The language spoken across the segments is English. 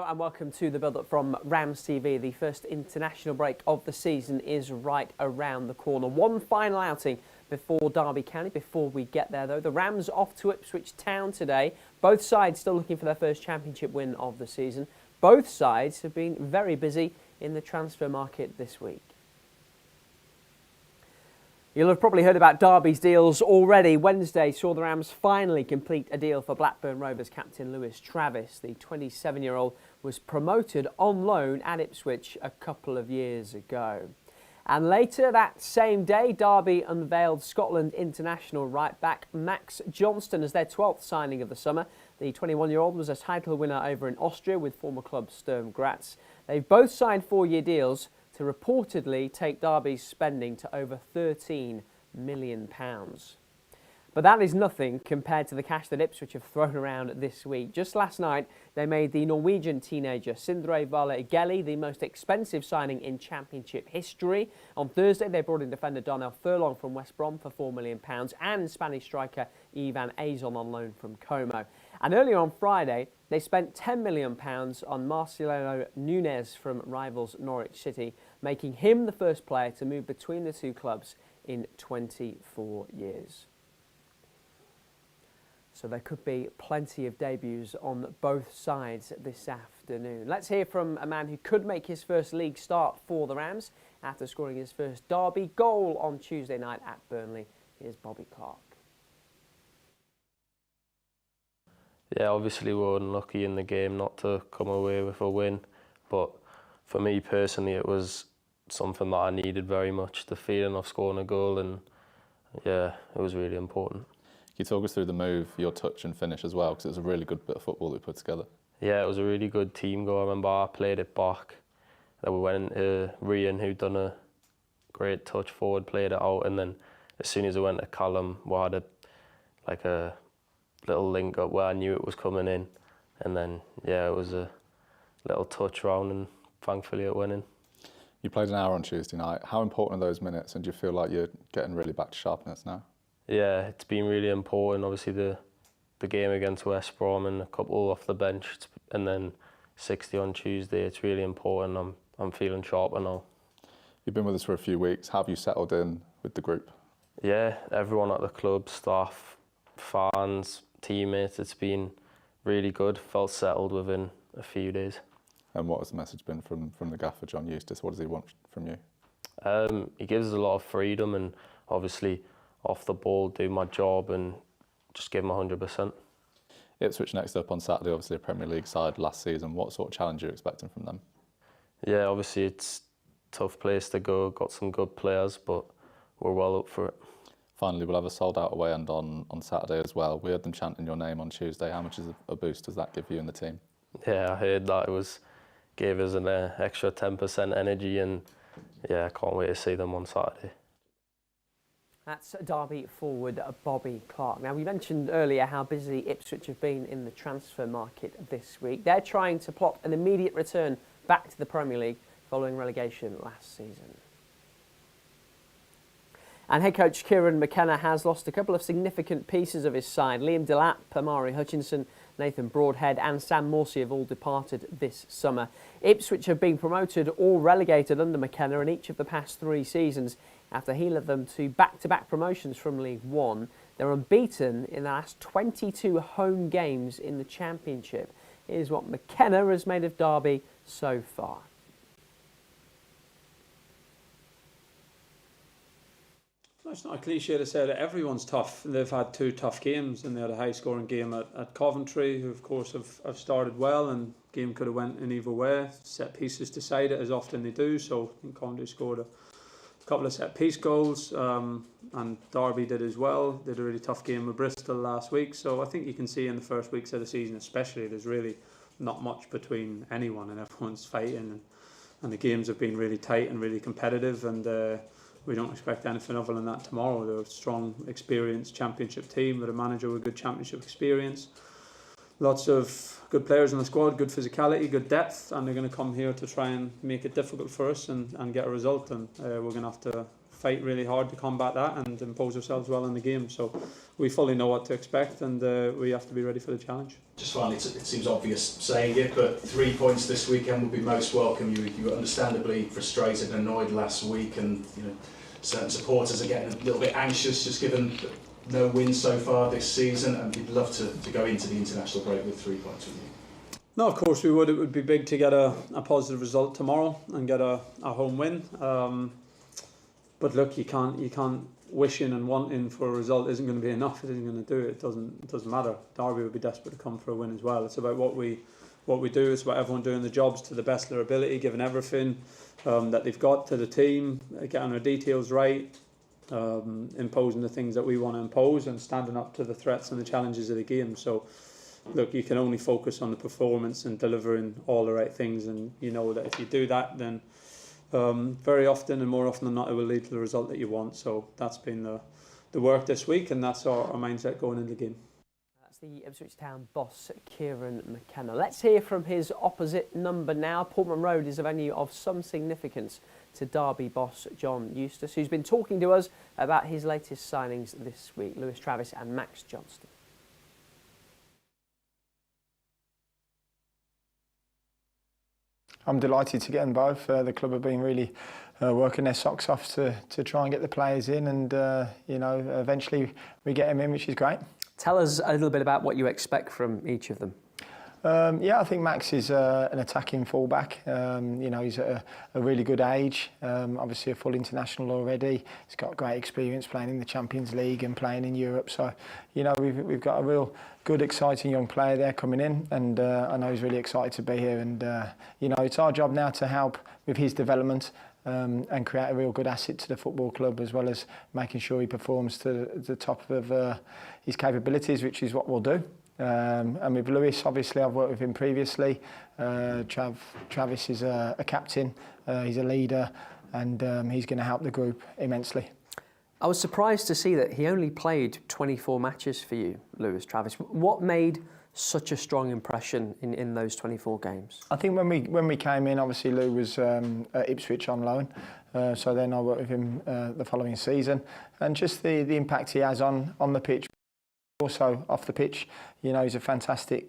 and welcome to the build-up from RamsTV. The first international break of the season is right around the corner. One final outing before Derby County. Before we get there, though, the Rams off to Ipswich Town today. Both sides still looking for their first championship win of the season. Both sides have been very busy in the transfer market this week. You'll have probably heard about Derby's deals already. Wednesday saw the Rams finally complete a deal for Portman Road captain Lewis Travis. The 27-year-old was promoted on loan at Ipswich a couple of years ago. And later that same day, Derby unveiled Scotland international right-back Max Johnston as their 12th signing of the summer. The 21-year-old was a title winner over in Austria with former club Sturm Graz. They've both signed 4-year deals to reportedly take Derby's spending to over £13 million. But that is nothing compared to the cash that Ipswich have thrown around this week. Just last night, they made the Norwegian teenager Sindre Vale the most expensive signing in Championship history. On Thursday, they brought in defender Darnell Furlong from West Brom for £4 million and Spanish striker Ivan Azon on loan from Como. And earlier on Friday, they spent £10 million on Marcelo Nunes from rivals Norwich City, making him the first player to move between the two clubs in 24 years. So there could be plenty of debuts on both sides this afternoon. Let's hear from a man who could make his first league start for the Rams after scoring his first Derby goal on Tuesday night at Burnley. Here's Bobby Clark. Yeah, obviously we were unlucky in the game not to come away with a win, but for me personally it was something that I needed very much, the feeling of scoring a goal, and yeah, it was really important. Can you talk us through the move, your touch and finish as well, because it was a really good bit of football we put together? Yeah, it was a really good team goal. I remember I played it back, then we went into Rian, who'd done a great touch forward, played it out, and then as soon as I went to Callum, we had a little link up where I knew it was coming in, and then yeah, it was a little touch round and thankfully it went in. You played an hour on Tuesday night. How important are those minutes, and do you feel like you're getting really back to sharpness now? Yeah, it's been really important. Obviously the game against West Brom and a couple off the bench, and then 60 on Tuesday, it's really important. I'm feeling sharper now. You've been with us for a few weeks. How have you settled in with the group? Yeah, everyone at the club, staff, fans, teammates, it's been really good. Felt settled within a few days. And what has the message been from the gaffer, John Eustace? What does he want from you? He gives us a lot of freedom, and obviously off the ball, do my job and just give him 100%. Ipswich next up on Saturday, obviously a Premier League side last season. What sort of challenge are you expecting from them? Yeah, obviously it's a tough place to go. Got some good players, but we're well up for it. Finally, we'll have a sold-out away end on Saturday as well. We heard them chanting your name on Tuesday. How much is a boost does that give you and the team? Yeah, I heard that. Gave us an extra 10% energy, and yeah, I can't wait to see them on Saturday. That's Derby forward Bobby Clark. Now, we mentioned earlier how busy Ipswich have been in the transfer market this week. They're trying to plot an immediate return back to the Premier League following relegation last season. And head coach Kieran McKenna has lost a couple of significant pieces of his side. Liam Delap, Amari Hutchinson, Nathan Broadhead and Sam Morsey have all departed this summer. Ipswich have been promoted or relegated under McKenna in each of the past 3 seasons after he led them to back-to-back promotions from League One. They're unbeaten in the last 22 home games in the Championship. Here's what McKenna has made of Derby so far. It's not a cliche to say that everyone's tough. They've had 2 tough games, and they had a high-scoring game at Coventry, who of course have started well, and game could have went in either way. Set pieces decide it as often they do, so I think Coventry scored a couple of set piece goals, and Derby did as well. They had a really tough game with Bristol last week, so I think you can see in the first weeks of the season especially there's really not much between anyone, and everyone's fighting, and the games have been really tight and really competitive, and we don't expect anything other than that tomorrow. They're a strong, experienced Championship team with a manager with good Championship experience. Lots of good players in the squad, good physicality, good depth, and they're going to come here to try and make it difficult for us and get a result. And we're going to have to fight really hard to combat that and impose ourselves well in the game. So we fully know what to expect, and we have to be ready for the challenge. Just finally, it seems obvious saying it, but 3 points this weekend would be most welcome. You were understandably frustrated and annoyed last week, and certain supporters are getting a little bit anxious just given no wins so far this season, and we'd love to go into the international break with 3 points with you. No, of course we would. It would be big to get a positive result tomorrow and get a home win. But look, you can't wishing and wanting for a result isn't going to be enough. It isn't going to do it. It doesn't matter. Derby would be desperate to come for a win as well. It's about what we do. It's about everyone doing the jobs to the best of their ability, giving everything that they've got to the team, getting our details right, imposing the things that we want to impose, and standing up to the threats and the challenges of the game. So, look, you can only focus on the performance and delivering all the right things, and you know that if you do that, then very often and more often than not, it will lead to the result that you want. So that's been the work this week, and that's our mindset going into the game. That's the Ipswich Town boss, Kieran McKenna. Let's hear from his opposite number now. Portman Road is a venue of some significance to Derby boss John Eustace, who's been talking to us about his latest signings this week, Lewis Travis and Max Johnston. I'm delighted to get them both. The club have been really working their socks off to try and get the players in, and eventually we get them in, which is great. Tell us a little bit about what you expect from each of them. I think Max is an attacking fullback. He's at a really good age. Obviously a full international already. He's got great experience playing in the Champions League and playing in Europe. So, we've got a real good, exciting young player there coming in, and I know he's really excited to be here. And it's our job now to help with his development and create a real good asset to the football club, as well as making sure he performs to the top of his capabilities, which is what we'll do. And with Lewis, obviously I've worked with him previously. Travis is a captain, he's a leader, and he's going to help the group immensely. I was surprised to see that he only played 24 matches for you, Lewis Travis. What made such a strong impression in those 24 games? I think when we came in, obviously Lou was at Ipswich on loan, so then I worked with him the following season, and just the impact he has on the pitch. Also off the pitch, he's a fantastic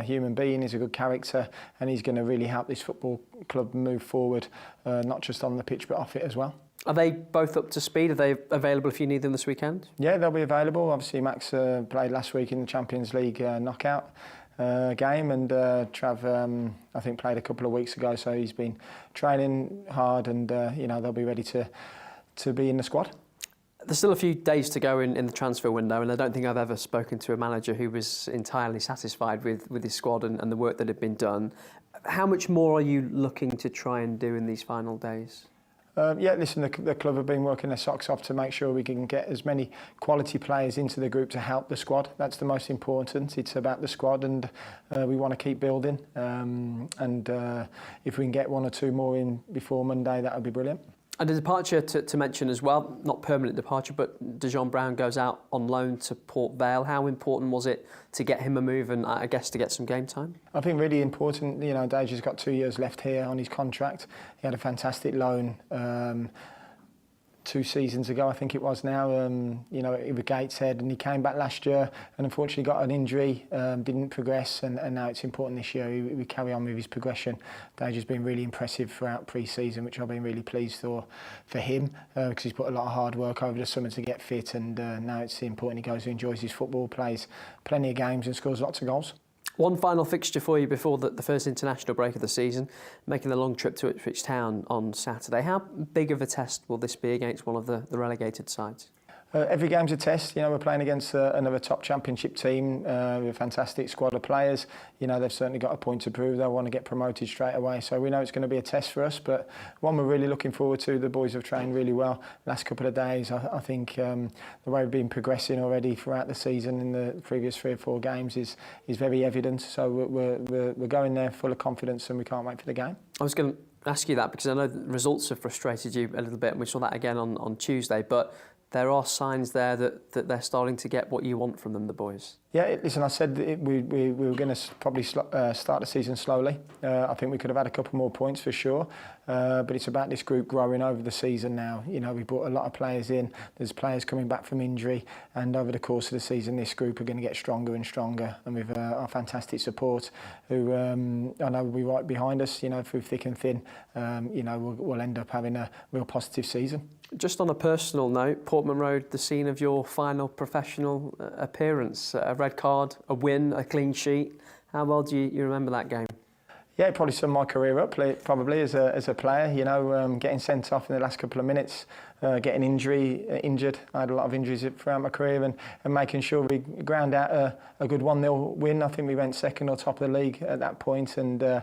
human being, he's a good character, and he's going to really help this football club move forward, not just on the pitch but off it as well. Are they both up to speed? Are they available if you need them this weekend? Yeah, they'll be available. Obviously Max played last week in the Champions League knockout game, and Trav I think played a couple of weeks ago, so he's been training hard, and they'll be ready to be in the squad. There's still a few days to go in the transfer window, and I don't think I've ever spoken to a manager who was entirely satisfied with his squad and the work that had been done. How much more are you looking to try and do in these final days? Listen, the club have been working their socks off to make sure we can get as many quality players into the group to help the squad. That's the most important. It's about the squad, and we want to keep building. If we can get one or two more in before Monday, that would be brilliant. And a departure to mention as well, not permanent departure, but Dejon Brown goes out on loan to Port Vale. How important was it to get him a move and I guess to get some game time? I think really important. Deja's got 2 years left here on his contract. He had a fantastic loan 2 seasons ago, I think it was now, with Gateshead, and he came back last year and unfortunately got an injury, didn't progress, and now it's important this year we carry on with his progression. Deja's been really impressive throughout pre-season, which I've been really pleased for him, because he's put a lot of hard work over the summer to get fit, and now it's important he goes and enjoys his football, plays plenty of games and scores lots of goals. One final fixture for you before the first international break of the season, making the long trip to Ipswich Town on Saturday. How big of a test will this be against one of the relegated sides? Every game's a test. We're playing against another top championship team with a fantastic squad of players. They've certainly got a point to prove. They'll want to get promoted straight away. So we know it's going to be a test for us, but one we're really looking forward to. The boys have trained really well last couple of days. I think the way we've been progressing already throughout the season in the previous 3 or 4 games is very evident. So we're going there full of confidence, and we can't wait for the game. I was going to ask you that because I know the results have frustrated you a little bit, and we saw that again on Tuesday, but there are signs there that they're starting to get what you want from them, the boys. Yeah, listen, I said that we were going to probably start the season slowly. I think we could have had a couple more points for sure, but it's about this group growing over the season now. You know, we brought a lot of players in. There's players coming back from injury, and over the course of the season, this group are going to get stronger and stronger. And with our fantastic support, who I know will be right behind us. You know, through thick and thin, you know, we'll end up having a real positive season. Just on a personal note, Portman Road, the scene of your final professional appearance, a red card, a win, a clean sheet. How well do you remember that game? Yeah, probably summed my career up, probably as a player. You know, getting sent off in the last couple of minutes, getting injured. I had a lot of injuries throughout my career, and making sure we ground out a good 1-0 win. I think we went second or top of the league at that point. And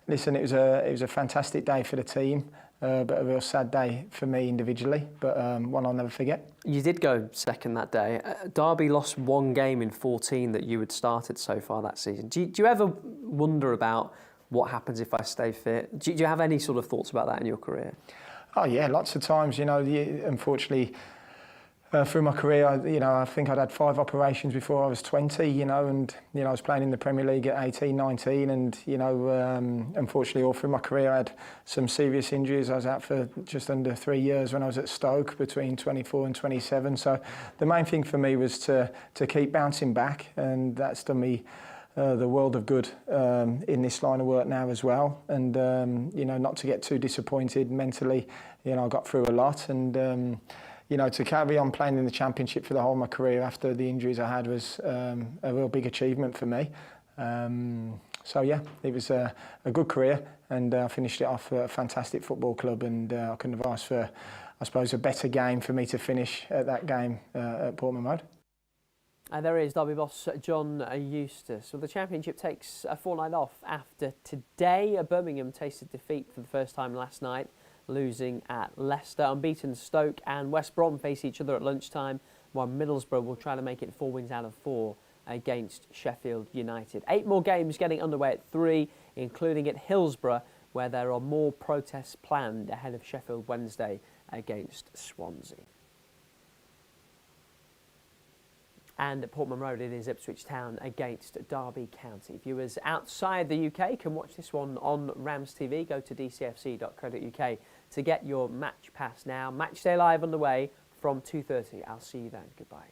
listen, it was a fantastic day for the team. But a real sad day for me individually, but one I'll never forget. You did go second that day. Derby lost one game in 14 that you had started so far that season. Do you ever wonder about what happens if I stay fit? Do you have any sort of thoughts about that in your career? Oh yeah, lots of times. You know, unfortunately, through my career, I think I'd had 5 operations before I was 20, you know, and, you know, I was playing in the Premier League at 18, 19, and, you know, unfortunately all through my career I had some serious injuries. I was out for just under 3 years when I was at Stoke, between 24 and 27. So the main thing for me was to keep bouncing back, and that's done me the world of good in this line of work now as well. And, you know, not to get too disappointed mentally. You know, I got through a lot, and, you know, to carry on playing in the Championship for the whole of my career after the injuries I had was a real big achievement for me. So yeah, it was a good career, and I finished it off at a fantastic football club, and I couldn't have asked for, I suppose, a better game for me to finish at that game at Portman Road. And there is Derby boss John Eustace. Well, the Championship takes a fortnight off after today. Birmingham tasted defeat for the first time last night, losing at Leicester. Unbeaten Stoke and West Brom face each other at lunchtime, while Middlesbrough will try to make it 4 wins out of 4 against Sheffield United. 8 more games getting underway at 3, including at Hillsborough, where there are more protests planned ahead of Sheffield Wednesday against Swansea. And at Portman Road, it is Ipswich Town against Derby County. Viewers outside the UK can watch this one on RamsTV. Go to dcfc.co.uk to get your match pass now. Matchday Live underway from 2:30. I'll see you then. Goodbye.